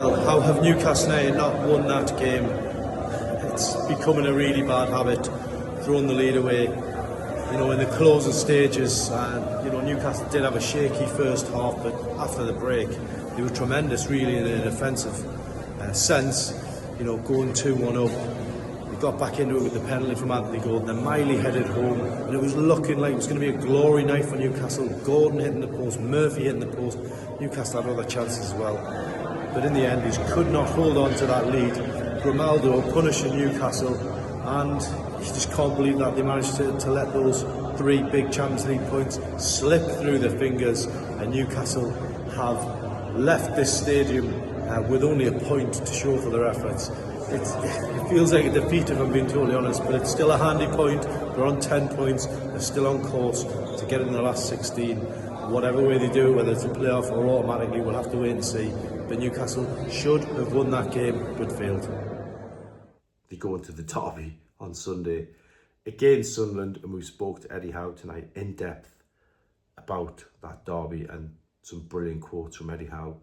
How have Newcastle United not won that game? It's becoming a really bad habit, throwing the lead away. You know, in the closing stages, Newcastle did have a shaky first half, but after the break, they were tremendous, really, in an offensive sense. You know, going 2-1 up, we got back into it with the penalty from Anthony Gordon. Then Miley headed home, and it was looking like it was going to be a glory night for Newcastle. Gordon hitting the post, Murphy hitting the post. Newcastle had other chances as well, but in the end, he could not hold on to that lead. Grimaldo punishing Newcastle, and you just can't believe that they managed to let those three big Champions League points slip through their fingers, and Newcastle have left this stadium with only a point to show for their efforts. It feels like a defeat, if I'm being totally honest, but it's still a handy point. They're on 10 points, they're still on course to get in the last 16. Whatever way they do, whether it's a playoff or automatically, we'll have to wait and see. But Newcastle should have won that game, but failed. They go into the derby on Sunday against Sunderland, and we spoke to Eddie Howe tonight in depth about that derby, and some brilliant quotes from Eddie Howe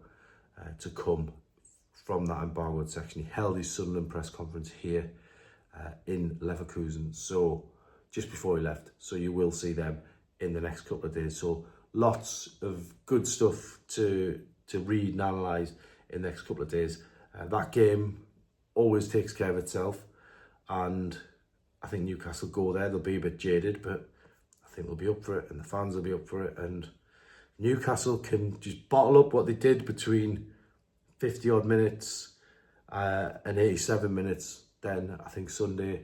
to come from that embargoed section. He held his Sunderland press conference here in Leverkusen, so just before he left, so you will see them in the next couple of days. So lots of good stuff to read and analyse in the next couple of days. That game always takes care of itself, and I think Newcastle go there, they'll be a bit jaded, but I think they'll be up for it, and the fans will be up for it, and Newcastle can just bottle up what they did between 50 odd minutes and 87 minutes. Then I think Sunday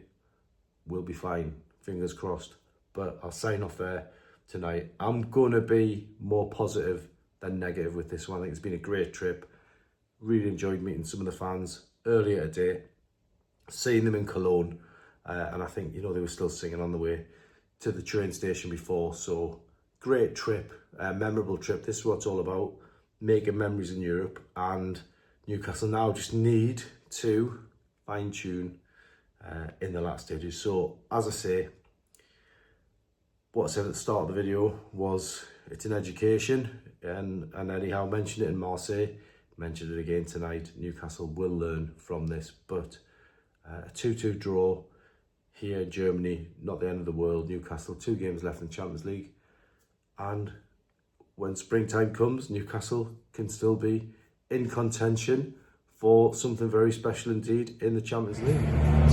will be fine, fingers crossed. But I'll sign off there tonight. I'm going to be more positive than negative with this one. I think it's been a great trip. Really enjoyed meeting some of the fans earlier today, seeing them in Cologne, and I think, you know, they were still singing on the way to the train station before. So great trip, memorable trip. This is what it's all about, making memories in Europe, and Newcastle now just need to fine tune in the last stages. So as I say, what I said at the start of the video was it's an education, and Eddie Howe mentioned it in Marseille, mentioned it again tonight. Newcastle will learn from this, but a 2-2 draw here in Germany, not the end of the world. Newcastle, 2 games left in the Champions League, and when springtime comes, Newcastle can still be in contention for something very special indeed in the Champions League.